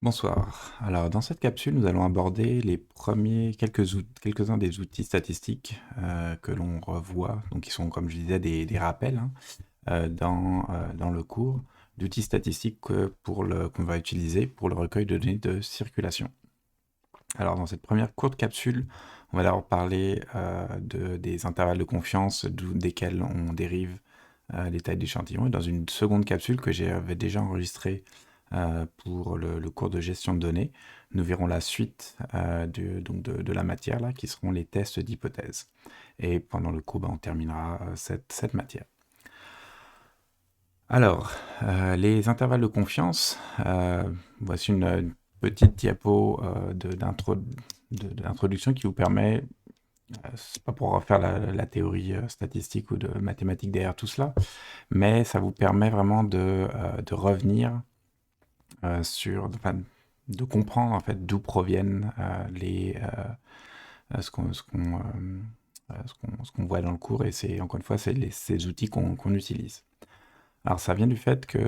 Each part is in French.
Bonsoir. Alors, dans cette capsule, nous allons aborder quelques-uns des outils statistiques que l'on revoit, donc qui sont, comme je disais, des rappels hein, dans le cours d'outils statistiques qu'on va utiliser pour le recueil de données de circulation. Alors, dans cette première courte capsule, on va d'abord parler des intervalles de confiance desquels on dérive les tailles d'échantillons. Et dans une seconde capsule que j'avais déjà enregistrée pour le cours de gestion de données, nous verrons la suite de la matière, là, qui seront les tests d'hypothèse. Et pendant le cours, on terminera cette matière. Alors, les intervalles de confiance, voici une petite diapo d'introduction qui vous permet, c'est pas pour refaire la théorie statistique ou de mathématiques derrière tout cela, mais ça vous permet vraiment de revenir de comprendre en fait d'où proviennent ce qu'on voit dans le cours, et c'est encore une fois ces outils qu'on utilise. Alors ça vient du fait que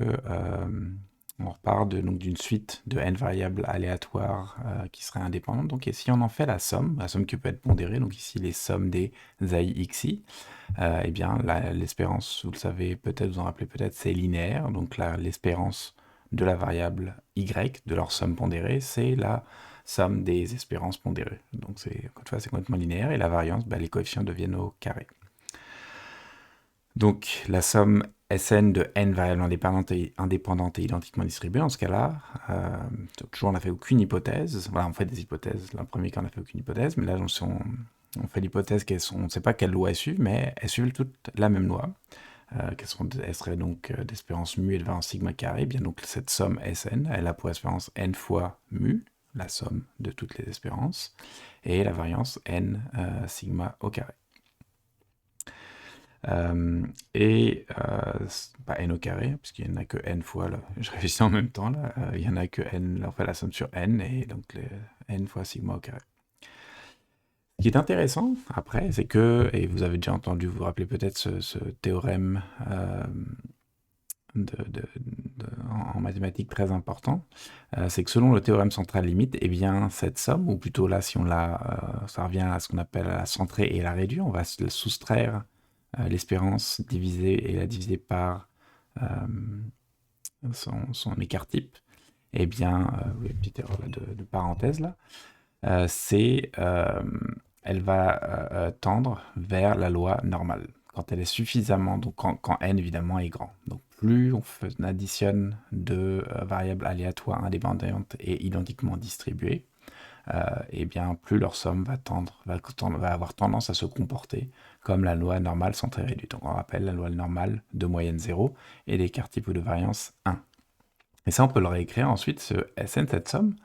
on repart donc d'une suite de n variables aléatoires qui seraient indépendantes. Donc, et si on en fait la somme qui peut être pondérée, donc ici les sommes des AIXI, eh bien l'espérance, vous le savez peut-être, vous en rappelez peut-être, c'est linéaire. Donc l'espérance de la variable y, de leur somme pondérée, c'est la somme des espérances pondérées. Donc encore une fois, c'est complètement linéaire, et la variance, les coefficients deviennent au carré. Donc la somme Sn de n variables indépendantes et identiquement distribuées, dans ce cas-là, toujours on n'a fait aucune hypothèse. Voilà, on fait des hypothèses. Le premier cas, on n'a fait aucune hypothèse, mais là, on fait l'hypothèse on ne sait pas quelle loi elles suivent, mais elles suivent toutes la même loi. Elles seraient donc d'espérance mu et de variance sigma carré. Eh bien donc cette somme Sn, elle a pour espérance n fois mu, la somme de toutes les espérances, et la variance n sigma au carré. N au carré, puisqu'il n'y en a que n fois, là, je réfléchis en même temps, là, il n'y en a que n, là, on fait la somme sur n, et donc n fois sigma au carré. Ce qui est intéressant, après, c'est que, et vous avez déjà entendu, vous vous rappelez peut-être ce théorème en mathématiques très important, c'est que selon le théorème central limite, eh bien, cette somme, ou plutôt là, si on ça revient à ce qu'on appelle la centrer et la réduire, on va soustraire l'espérance divisée et la diviser par son écart type. Eh bien, oui, une petite erreur là, de parenthèse là, elle va tendre vers la loi normale quand elle est suffisamment, donc quand n évidemment est grand. Donc plus on additionne de variables aléatoires indépendantes et identiquement distribuées, et bien plus leur somme va avoir tendance à se comporter comme la loi normale centrée réduite. Donc on rappelle la loi normale de moyenne 0 et d'écart type ou de variance 1. Et ça, on peut le réécrire ensuite, ce Sn, cette somme,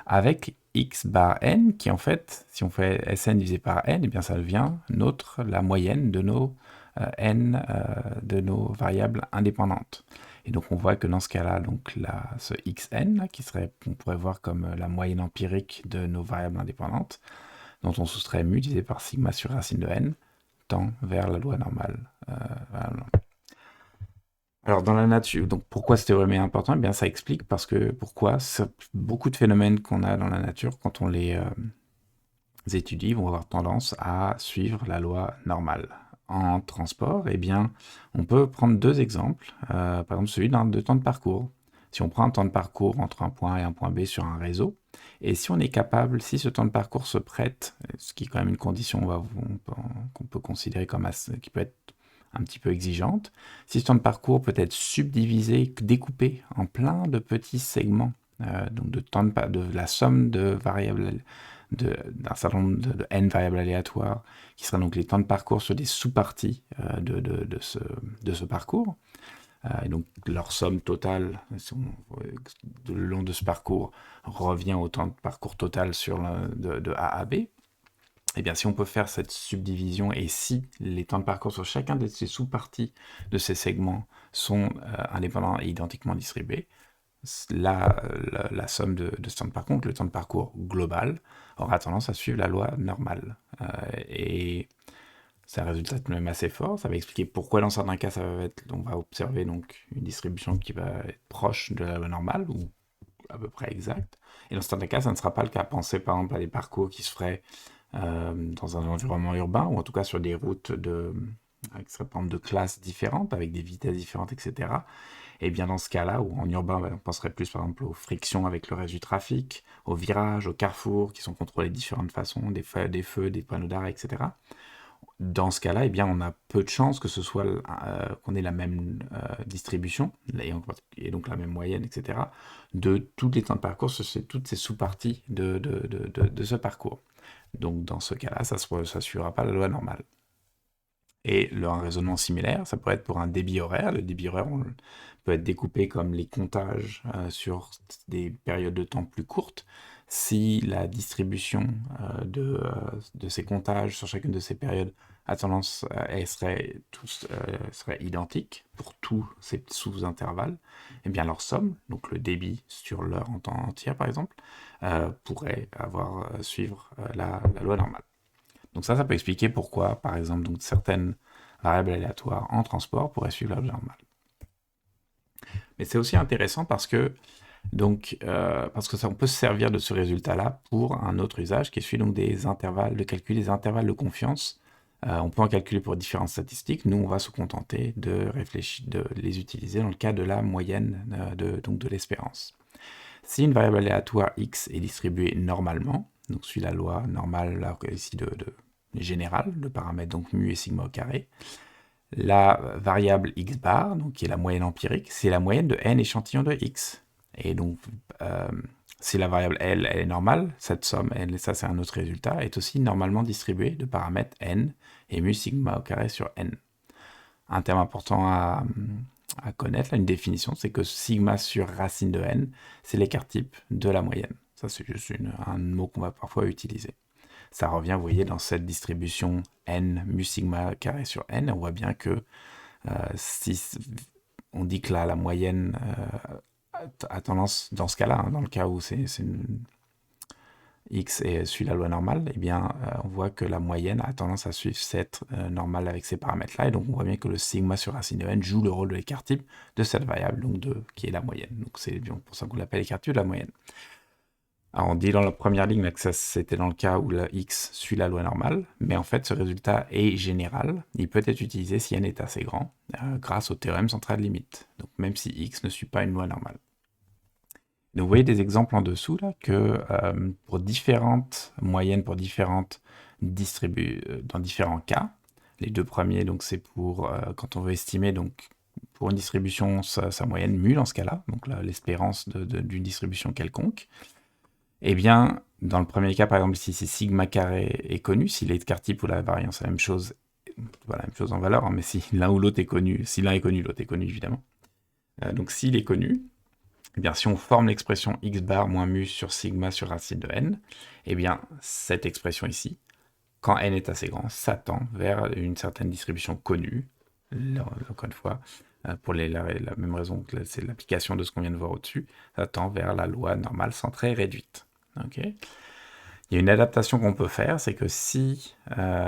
avec x bar n, qui en fait, si on fait Sn divisé par n, et bien ça devient la moyenne de nos de nos variables indépendantes. Et donc on voit que dans ce cas-là, donc ce xn, là, on pourrait voir comme la moyenne empirique de nos variables indépendantes, dont on soustrait mu divisé par sigma sur racine de n, tend vers la loi normale. Alors dans la nature, donc pourquoi ce théorème est important? Eh bien ça explique pourquoi beaucoup de phénomènes qu'on a dans la nature, quand on les étudie, vont avoir tendance à suivre la loi normale. En transport, eh bien, on peut prendre deux exemples. Par exemple, celui de temps de parcours. Si on prend un temps de parcours entre un point A et un point B sur un réseau, et si on est capable, si ce temps de parcours se prête, ce qui est quand même une condition qu'on peut considérer qui peut être un petit peu exigeante, si ce temps de parcours peut être subdivisé, découpé en plein de petits segments, donc de la somme de variables d'un certain nombre de n variables aléatoires, qui sera donc les temps de parcours sur des sous-parties de ce parcours. Et donc leur somme totale, le long de ce parcours, revient au temps de parcours total de A à B. Et bien si on peut faire cette subdivision, et si les temps de parcours sur chacun de ces sous-parties de ces segments sont indépendants et identiquement distribués, la somme de ce temps de parcours, le temps de parcours global, aura tendance à suivre la loi normale. Et c'est un résultat même assez fort. Ça va expliquer pourquoi dans certains cas, on va observer donc une distribution qui va être proche de la loi normale, ou à peu près exact. Et dans certains cas, ça ne sera pas le cas. Pensez par exemple à des parcours qui se feraient dans un environnement urbain, ou en tout cas sur des routes avec par exemple de classes différentes, avec des vitesses différentes, etc. Et bien dans ce cas-là, ou en urbain, on penserait plus par exemple aux frictions avec le reste du trafic, aux virages, aux carrefours qui sont contrôlés de différentes façons, des feux, des panneaux d'arrêt, etc. Dans ce cas-là, eh bien, on a peu de chances que ce soit qu'on ait la même distribution, et donc la même moyenne, etc., de tous les temps de parcours, toutes ces sous-parties de ce parcours. Donc dans ce cas-là, ça ne suivra pas la loi normale. Et un raisonnement similaire, ça pourrait être pour un débit horaire. Le débit horaire peut être découpé comme les comptages sur des périodes de temps plus courtes. Si la distribution de ces comptages sur chacune de ces périodes a tendance, serait identique pour tous ces sous-intervalles, eh bien leur somme, donc le débit sur l'heure en temps entier par exemple, pourrait suivre la loi normale. Donc ça peut expliquer pourquoi, par exemple, donc certaines variables aléatoires en transport pourraient suivre la loi normale. Mais c'est aussi intéressant parce que on peut se servir de ce résultat-là pour un autre usage qui est celui donc des intervalles, de calculer des intervalles de confiance. On peut en calculer pour différentes statistiques. Nous, on va se contenter de les utiliser dans le cas de la moyenne de l'espérance. Si une variable aléatoire x est distribuée normalement, donc suit la loi normale ici générale, le paramètre donc mu et sigma au carré, la variable x bar, donc qui est la moyenne empirique, c'est la moyenne de n échantillons de x. Et donc, si la variable L elle est normale, cette somme, ça c'est un autre résultat, est aussi normalement distribuée de paramètres n et mu sigma au carré sur n. Un terme important à connaître, là, une définition, c'est que sigma sur racine de n, c'est l'écart type de la moyenne. Ça, c'est juste un mot qu'on va parfois utiliser. Ça revient, vous voyez, dans cette distribution n mu sigma carré sur n, on voit bien que si on dit que là, la moyenne a tendance, dans ce cas-là, dans le cas où x suit la loi normale, eh bien, on voit que la moyenne a tendance à suivre cette normale avec ces paramètres-là, et donc on voit bien que le sigma sur racine de n joue le rôle de l'écart type de cette variable, donc qui est la moyenne. Donc c'est pour ça qu'on l'appelle l'écart type de la moyenne. Alors on dit dans la première ligne que c'était dans le cas où la x suit la loi normale, mais en fait ce résultat est général, il peut être utilisé si n est assez grand, grâce au théorème central limite, donc même si x ne suit pas une loi normale. Donc vous voyez des exemples en dessous là que pour différentes moyennes, pour différentes dans différents cas, les deux premiers donc c'est pour quand on veut estimer donc pour une distribution sa moyenne mu dans ce cas-là, donc l'espérance d'une distribution quelconque. Eh bien, dans le premier cas, par exemple, si sigma carré est connu, si l'écart type ou la variance est la même chose, pas la même chose en valeur, hein, mais si l'un ou l'autre est connu, si l'un est connu, l'autre est connu, évidemment. Donc s'il est connu, eh bien, si on forme l'expression x bar moins mu sur sigma sur racine de n, eh bien, cette expression ici, quand n est assez grand, ça tend vers une certaine distribution connue, encore une fois, pour la même raison que c'est l'application de ce qu'on vient de voir au-dessus, ça tend vers la loi normale centrée réduite. Okay. Il y a une adaptation qu'on peut faire, c'est que si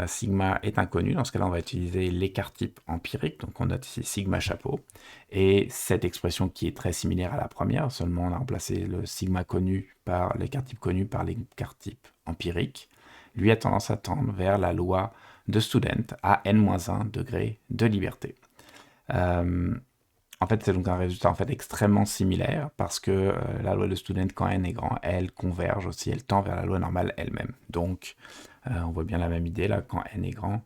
sigma est inconnu, dans ce cas-là, on va utiliser l'écart type empirique, donc on note ici sigma chapeau, et cette expression qui est très similaire à la première, seulement on a remplacé le sigma connu par l'écart type connu par l'écart type empirique, lui a tendance à tendre vers la loi de Student à n-1 degré de liberté. En fait, c'est donc un résultat en fait extrêmement similaire parce que la loi de Student, quand n est grand, elle converge aussi, elle tend vers la loi normale elle-même. Donc, on voit bien la même idée là, quand n est grand,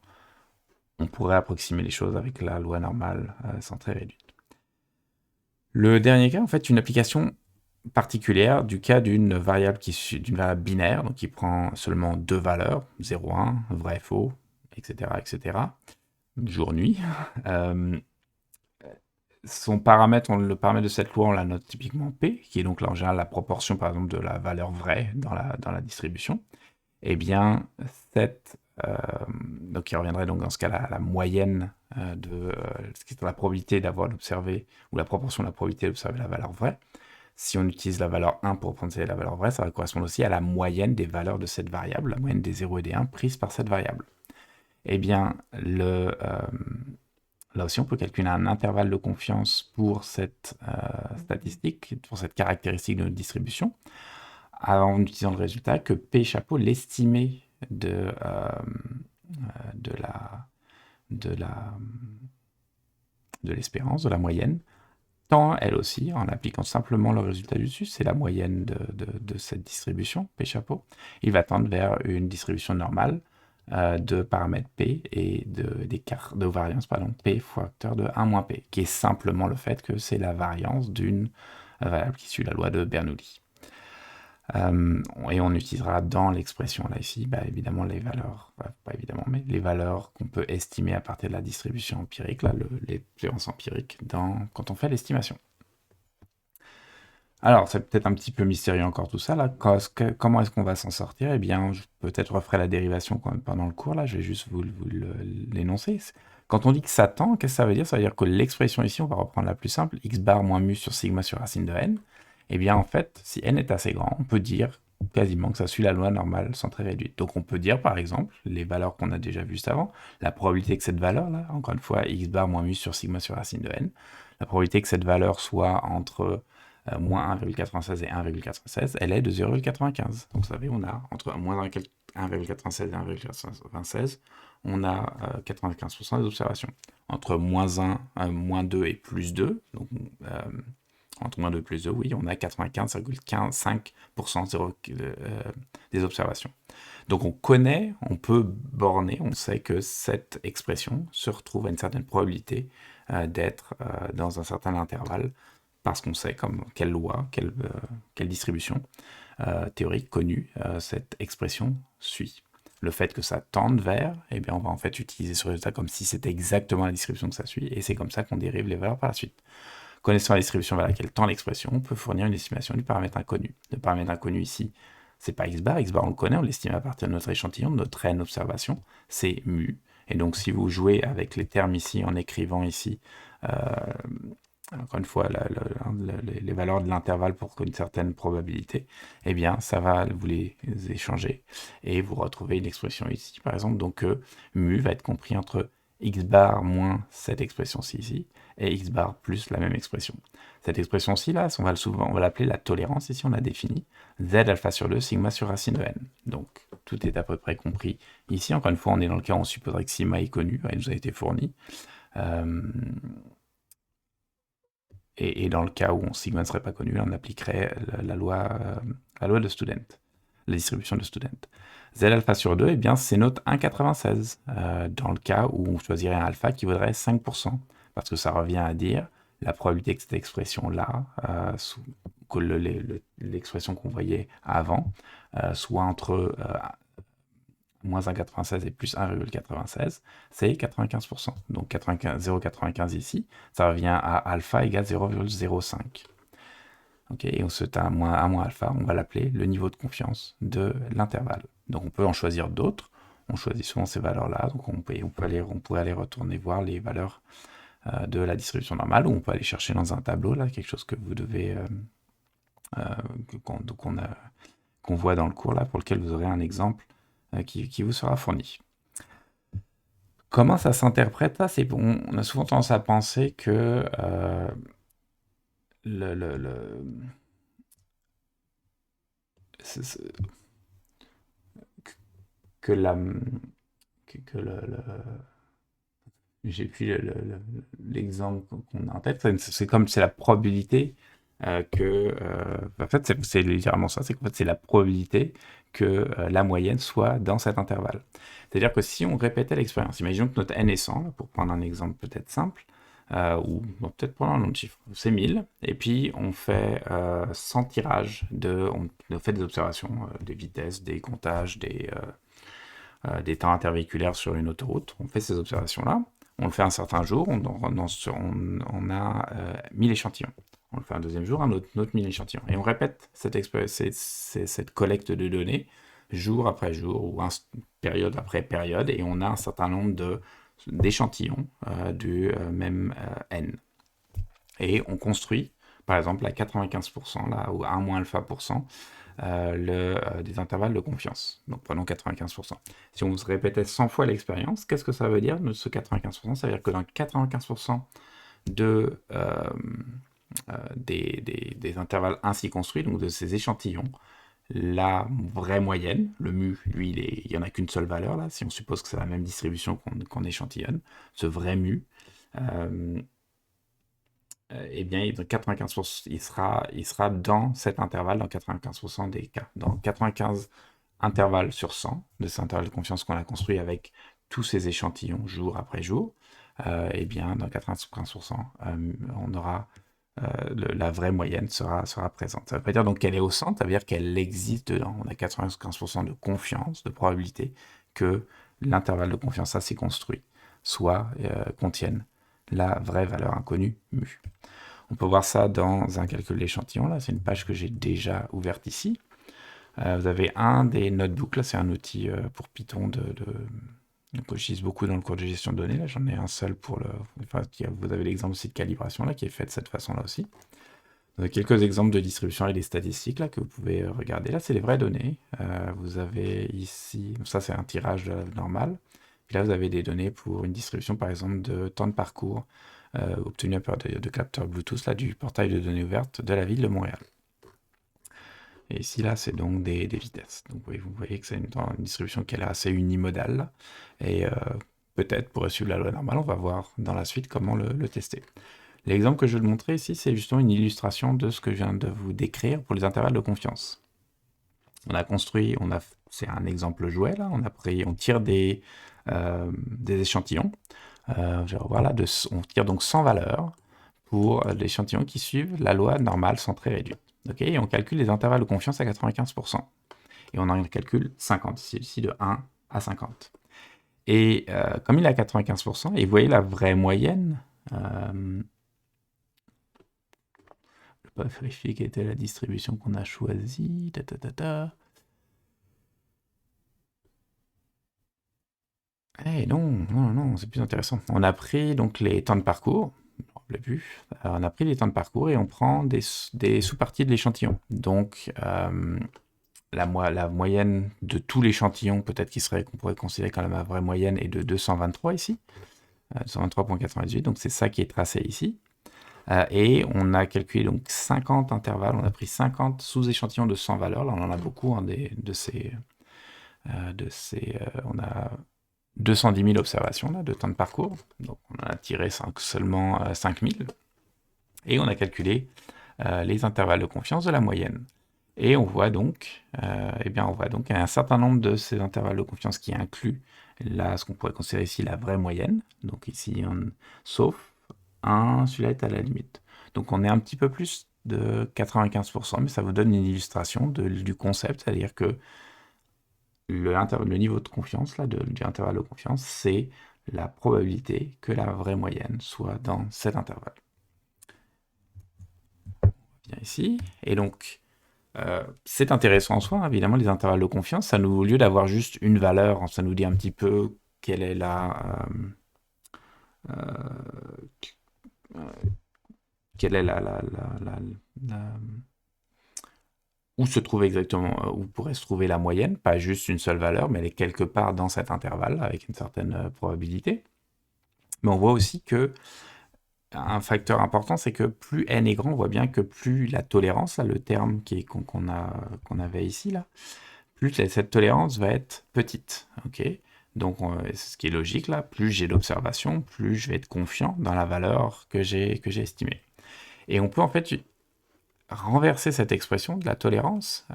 on pourrait approximer les choses avec la loi normale centrée réduite. Le dernier cas, en fait, une application particulière du cas d'une variable binaire, donc qui prend seulement deux valeurs, 0, 1, vrai, faux, etc., etc., jour-nuit. Son paramètre, le paramètre de cette loi, on la note typiquement P, qui est donc là en général la proportion par exemple de la valeur vraie dans la distribution. Eh bien, donc qui reviendrait donc dans ce cas-là à la moyenne de ce qui est la probabilité d'avoir observé, ou la proportion de la probabilité d'observer la valeur vraie. Si on utilise la valeur 1 pour représenter la valeur vraie, ça va correspondre aussi à la moyenne des valeurs de cette variable, la moyenne des 0 et des 1 prises par cette variable. Eh bien, là aussi, on peut calculer un intervalle de confiance pour cette statistique, pour cette caractéristique de notre distribution, en utilisant le résultat que P chapeau, l'estimé de l'espérance, de la moyenne, tend elle aussi, en appliquant simplement le résultat du dessus, c'est la moyenne de cette distribution, P chapeau, il va tendre vers une distribution normale de paramètres P et d'écart de variance, P facteur de 1 moins P, qui est simplement le fait que c'est la variance d'une variable qui suit la loi de Bernoulli. Et on utilisera dans l'expression là ici, évidemment les valeurs, pas évidemment, mais les valeurs qu'on peut estimer à partir de la distribution empirique, là, l'espérance empirique, quand on fait l'estimation. Alors, c'est peut-être un petit peu mystérieux encore tout ça, là. Comment est-ce qu'on va s'en sortir? Eh bien, je peut-être referai la dérivation quand même pendant le cours, là, je vais juste vous l'énoncer. Quand on dit que ça tend, qu'est-ce que ça veut dire? Ça veut dire que l'expression ici, on va reprendre la plus simple, x bar moins mu sur sigma sur racine de n. Eh bien, en fait, si n est assez grand, on peut dire quasiment que ça suit la loi normale centrée réduite. Donc, on peut dire, par exemple, les valeurs qu'on a déjà vues juste avant, la probabilité que cette valeur-là, encore une fois, x bar moins mu sur sigma sur racine de n, la probabilité que cette valeur soit entre moins 1,96 et 1,96, elle est de 0,95. Donc, vous savez, on a entre moins 1,96 et 1,96, on a 95% des observations. Entre moins 1, moins 2 et plus 2, donc entre moins 2 et plus 2, oui, on a 95,5% des observations. Donc on connaît, on peut borner, on sait que cette expression se retrouve à une certaine probabilité d'être dans un certain intervalle, parce qu'on sait comme quelle loi, quelle distribution théorique connue cette expression suit. Le fait que ça tende vers, eh bien on va en fait utiliser ce résultat comme si c'était exactement la distribution que ça suit, et c'est comme ça qu'on dérive les valeurs par la suite. Connaissant la distribution vers laquelle tend l'expression, on peut fournir une estimation du paramètre inconnu. Le paramètre inconnu ici, c'est pas x bar on le connaît, on l'estime à partir de notre échantillon, de notre n observation, c'est mu. Et donc si vous jouez avec les termes ici, en écrivant ici, encore une fois, les valeurs de l'intervalle pour une certaine probabilité, eh bien, ça va vous les échanger. Et vous retrouvez une expression ici, par exemple, donc mu va être compris entre x bar moins cette expression-ci ici, et x bar plus la même expression. Cette expression-ci, là, on va l'appeler la tolérance, ici on a défini, z alpha sur 2, sigma sur racine de n. Donc, tout est à peu près compris. Ici, encore une fois, on est dans le cas où on supposerait que sigma est connu, il nous a été fourni. Et dans le cas où sigma ne serait pas connu, on appliquerait la loi de Student, la distribution de Student. Z alpha sur 2, eh bien, c'est notre 1,96, dans le cas où on choisirait un alpha qui vaudrait 5%, parce que ça revient à dire la probabilité que cette expression-là, que l'expression qu'on voyait avant, soit entre moins 1,96 et plus 1,96, c'est 95%. Donc 0,95 ici, ça revient à alpha égale 0,05. Okay, et on se à moins alpha, on va l'appeler le niveau de confiance de l'intervalle. Donc on peut en choisir d'autres, on choisit souvent ces valeurs-là, donc on pourrait aller retourner voir les valeurs de la distribution normale, ou on peut aller chercher dans un tableau, là, quelque chose que vous devez, qu'on voit dans le cours, là, pour lequel vous aurez un exemple qui vous sera fourni. Comment ça s'interprète? Ça, c'est bon. On a souvent tendance à penser que j'ai plus l'exemple qu'on a en tête. C'est comme c'est la probabilité en fait, c'est littéralement ça. C'est qu'en fait, c'est la probabilité que la moyenne soit dans cet intervalle. C'est-à-dire que si on répétait l'expérience, imaginons que notre n est 100, là, pour prendre un exemple peut-être simple, ou peut-être prendre un long chiffre, c'est 1000, et puis on fait 100 tirages, on fait des observations, des vitesses, des comptages, des temps intervéhiculaires sur une autoroute, on fait ces observations-là, on le fait un certain jour, on a 1000 échantillons. On le fait un deuxième jour, un autre 1000 échantillons. Et on répète cette collecte de données jour après jour, ou période après période, et on a un certain nombre d'échantillons du même n. Et on construit par exemple à 95% là, ou 1 moins alpha pour cent, des intervalles de confiance. Donc prenons 95%. Si on se répétait 100 fois l'expérience, qu'est-ce que ça veut dire, ce 95%? Ça veut dire que dans 95% de, des intervalles ainsi construits, donc de ces échantillons, la vraie moyenne, le mu, lui, il n'y en a qu'une seule valeur, là, si on suppose que c'est la même distribution qu'on échantillonne, ce vrai mu, eh bien, dans 95%, il sera dans cet intervalle dans 95% des cas. Dans 95 intervalles sur 100 de cet intervalle de confiance qu'on a construit avec tous ces échantillons jour après jour, eh bien, dans 95%, on aura la vraie moyenne sera présente. Ça ne veut pas dire donc qu'elle est au centre, ça veut dire qu'elle existe dedans. On a 95% de confiance, de probabilité que l'intervalle de confiance ainsi construit contienne la vraie valeur inconnue mu. On peut voir ça dans un calcul d'échantillon. Là, c'est une page que j'ai déjà ouverte ici. Vous avez un des notebooks. Là, c'est un outil pour Python que j'utilise beaucoup dans le cours de gestion de données. Là, j'en ai un seul pour le. Enfin, vous avez l'exemple aussi de calibration là qui est fait de cette façon-là aussi. Vous avez quelques exemples de distribution et des statistiques là que vous pouvez regarder. Là, c'est les vraies données. Vous avez ici, ça c'est un tirage normal. Puis là, vous avez des données pour une distribution, par exemple, de temps de parcours obtenu à partir de capteurs Bluetooth là, du portail de données ouvertes de la ville de Montréal. Et ici, là, c'est donc des vitesses. Donc, vous voyez que c'est une distribution qui est assez unimodale. Là. Et peut-être, pour suivre la loi normale, on va voir dans la suite comment le tester. L'exemple que je vais vous montrer ici, c'est justement une illustration de ce que je viens de vous décrire pour les intervalles de confiance. On a construit, c'est un exemple jouet, là, on tire des échantillons. Je vais revoir là, on tire donc 100 valeurs pour l'échantillon qui suivent la loi normale centrée réduite. Okay, et on calcule les intervalles de confiance à 95%. Et on en calcule 50, ici de 1 à 50. Et comme il est à 95%, et vous voyez la vraie moyenne, je ne vais pas vérifier quelle était la distribution qu'on a choisie. Eh non, c'est plus intéressant. On a pris donc les temps de parcours, on l'a vu, on a pris les temps de parcours et on prend des sous-parties de l'échantillon. Donc la moyenne de tout l'échantillon, peut-être qu'on pourrait considérer comme la vraie moyenne, est de 223 ici, 223,98, donc c'est ça qui est tracé ici. Et on a calculé donc 50 intervalles, on a pris 50 sous-échantillons de 100 valeurs, là on en a beaucoup, hein, on a 210 000 observations là, de temps de parcours, donc on en a tiré seulement 5000, et on a calculé les intervalles de confiance de la moyenne. Et on voit donc, un certain nombre de ces intervalles de confiance qui incluent là ce qu'on pourrait considérer ici la vraie moyenne, donc ici, sauf celui-là est à la limite. Donc on est un petit peu plus de 95%, mais ça vous donne une illustration du concept, c'est-à-dire que le niveau de confiance là, du intervalle de confiance, c'est la probabilité que la vraie moyenne soit dans cet intervalle. On vient ici, et donc c'est intéressant en soi, évidemment, les intervalles de confiance. Au lieu d'avoir juste une valeur, ça nous dit un petit peu quelle est où se trouve exactement, où pourrait se trouver la moyenne, pas juste une seule valeur, mais elle est quelque part dans cet intervalle avec une certaine probabilité. Mais on voit aussi que un facteur important, c'est que plus n est grand, on voit bien que plus la tolérance, là, le terme qu'on avait ici, là, plus cette tolérance va être petite. Okay, donc, c'est ce qui est logique, là, plus j'ai d'observations, plus je vais être confiant dans la valeur que j'ai estimée. Et on peut en fait renverser cette expression de la tolérance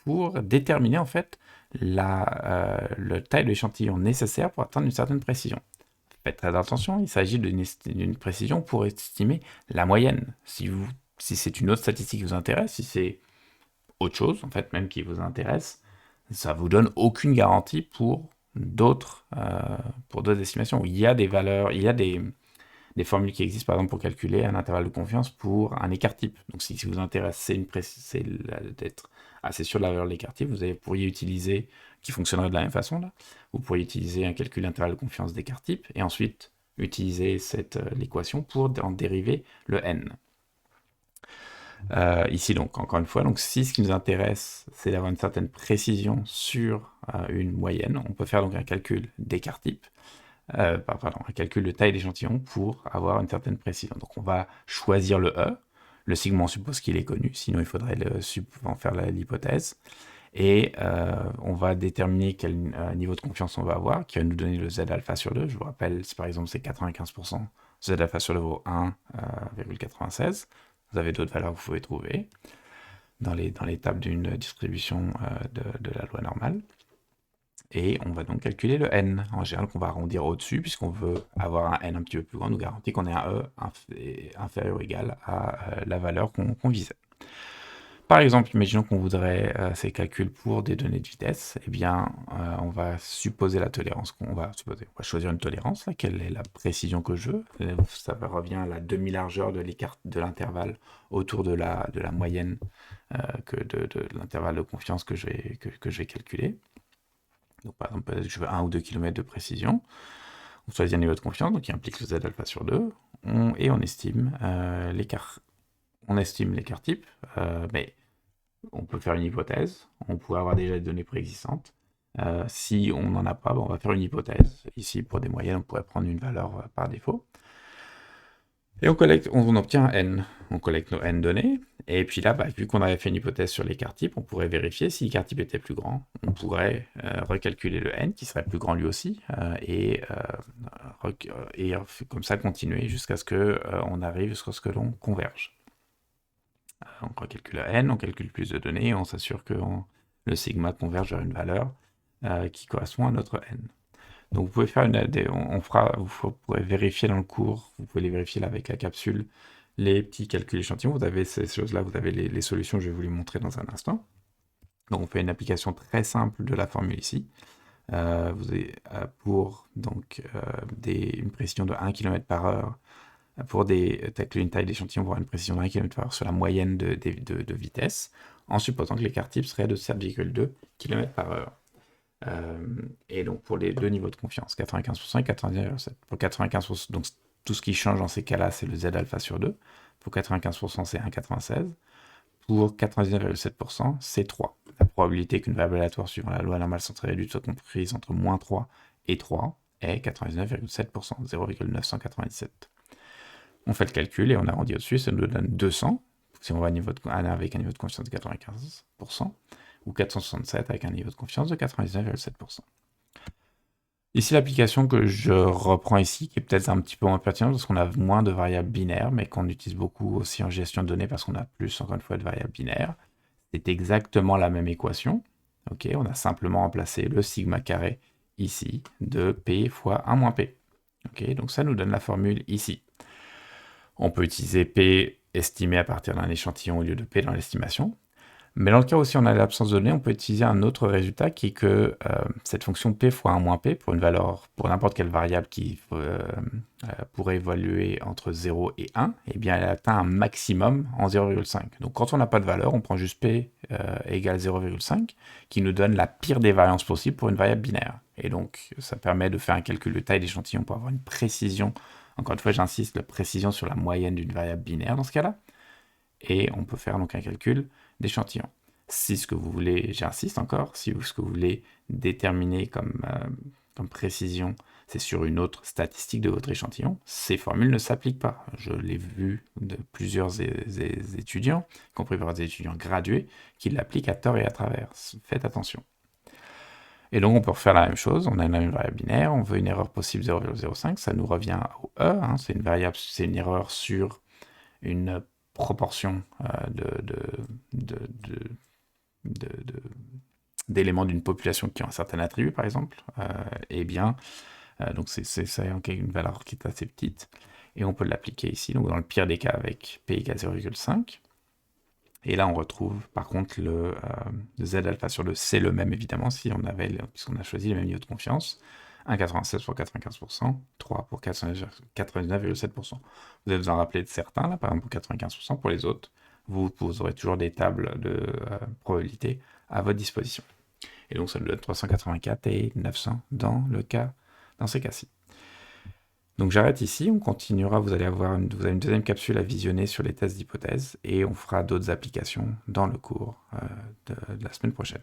pour déterminer en fait le taille de l'échantillon nécessaire pour atteindre une certaine précision. Faites très attention, il s'agit d'une précision pour estimer la moyenne. Si c'est une autre statistique qui vous intéresse, si c'est autre chose, en fait, même qui vous intéresse, ça vous donne aucune garantie pour d'autres estimations. Il y a des valeurs, il y a des formules qui existent, par exemple, pour calculer un intervalle de confiance pour un écart type. Donc, si vous intéresse d'être assez sûr de la valeur de l'écart type, vous pourriez utiliser, qui fonctionnerait de la même façon, là, vous pourriez utiliser un calcul d'intervalle de confiance d'écart type, et ensuite utiliser l'équation pour en dériver le n. Ici, donc, encore une fois, donc, si ce qui nous intéresse, c'est d'avoir une certaine précision sur une moyenne, on peut faire donc un calcul d'écart type, pardon, un calcul de taille d'échantillon pour avoir une certaine précision. Donc, on va choisir le E. Le sigma, on suppose qu'il est connu, sinon il faudrait en faire l'hypothèse. Et on va déterminer quel niveau de confiance on va avoir, qui va nous donner le Z alpha sur 2. Je vous rappelle, si par exemple c'est 95%, Z alpha sur 2 vaut 1,96. Vous avez d'autres valeurs que vous pouvez trouver dans les tables d'une distribution de la loi normale. Et on va donc calculer le n. En général, qu'on va arrondir au-dessus, puisqu'on veut avoir un n un petit peu plus grand, nous garantit qu'on ait un e inférieur ou égal à la valeur qu'on visait. Par exemple, imaginons qu'on voudrait ces calculs pour des données de vitesse. Eh bien, on va supposer la tolérance on va choisir une tolérance. Là, quelle est la précision que je veux? Ça revient à la demi-largeur de l'écart de l'intervalle autour de la moyenne de l'intervalle de confiance que je vais calculer. Donc, par exemple, peut-être que je veux 1 ou 2 km de précision. On choisit un niveau de confiance, donc qui implique le Z alpha sur 2. Et on estime l'écart. On estime l'écart type, mais on peut faire une hypothèse, on pourrait avoir déjà des données préexistantes. Si on n'en a pas, on va faire une hypothèse. Ici, pour des moyennes, on pourrait prendre une valeur par défaut. Et on obtient un n. On collecte nos n données. Et puis là, vu qu'on avait fait une hypothèse sur l'écart type, on pourrait vérifier si l'écart type était plus grand. On pourrait recalculer le n, qui serait plus grand lui aussi, et comme ça continuer jusqu'à ce qu'on arrive, jusqu'à ce que l'on converge. On recalcule le n, on calcule plus de données, et on s'assure que le sigma converge vers une valeur qui correspond à notre n. Donc vous pouvez faire vous pourrez vérifier dans le cours, vous pouvez les vérifier là avec la capsule, les petits calculs échantillons. Vous avez ces choses-là, vous avez les solutions, je vais vous les montrer dans un instant. Donc on fait une application très simple de la formule ici. Vous avez pour donc, une précision de 1 km par heure, pour une taille d'échantillon, pour avoir une précision de 1 km/h sur la moyenne de vitesse, en supposant que l'écart type serait de 7,2 km/h. Et donc pour les deux niveaux de confiance, 95% et 99,7%. Pour 95%, donc tout ce qui change dans ces cas-là, c'est le Z alpha sur 2. Pour 95%, c'est 1,96. Pour 99,7%, c'est 3. La probabilité qu'une variable aléatoire suivant la loi normale centrée réduite soit comprise entre moins 3 et 3 est 99,7%, 0,997. On fait le calcul et on arrondit au-dessus, ça nous donne 200, si on va avec un niveau de confiance de 95%, ou 467 avec un niveau de confiance de 99,7%. Ici, l'application que je reprends ici, qui est peut-être un petit peu moins pertinente parce qu'on a moins de variables binaires, mais qu'on utilise beaucoup aussi en gestion de données parce qu'on a plus, encore une fois, de variables binaires. C'est exactement la même équation. Ok, on a simplement remplacé le sigma carré ici de P fois 1 moins P. Ok, donc ça nous donne la formule ici. On peut utiliser P estimé à partir d'un échantillon au lieu de P dans l'estimation. Mais dans le cas où si on a l'absence de données, on peut utiliser un autre résultat qui est que cette fonction P fois 1 moins P, pour une valeur, pour n'importe quelle variable qui pourrait évoluer entre 0 et 1, eh bien elle atteint un maximum en 0,5. Donc quand on n'a pas de valeur, on prend juste P égale 0,5, qui nous donne la pire des variances possibles pour une variable binaire. Et donc ça permet de faire un calcul de taille d'échantillon pour avoir une précision, encore une fois j'insiste, la précision sur la moyenne d'une variable binaire dans ce cas-là. Et on peut faire donc un calcul d'échantillon. Si ce que vous voulez, j'insiste encore, si ce que vous voulez déterminer comme précision, c'est sur une autre statistique de votre échantillon, ces formules ne s'appliquent pas. Je l'ai vu de plusieurs étudiants, y compris par des étudiants gradués, qui l'appliquent à tort et à travers. Faites attention. Et donc on peut refaire la même chose, on a une variable binaire, on veut une erreur possible 0,05, ça nous revient au E, c'est une variable, c'est une erreur sur une proportion d'éléments d'une population qui ont un certain attribut, par exemple, eh bien, donc c'est une valeur qui est assez petite, et on peut l'appliquer ici, donc dans le pire des cas avec P égale 0,5, et là on retrouve par contre le Z alpha sur le C le même évidemment, puisqu'on a choisi le même niveau de confiance, 1,96 pour 95%, 3 pour 99,7%. Vous allez vous en rappeler de certains, là, par exemple pour 95%, pour les autres, vous aurez toujours des tables de probabilité à votre disposition. Et donc ça nous donne 384 et 900 dans ces cas-ci. Donc j'arrête ici, on continuera, vous avez une deuxième capsule à visionner sur les tests d'hypothèse et on fera d'autres applications dans le cours de la semaine prochaine.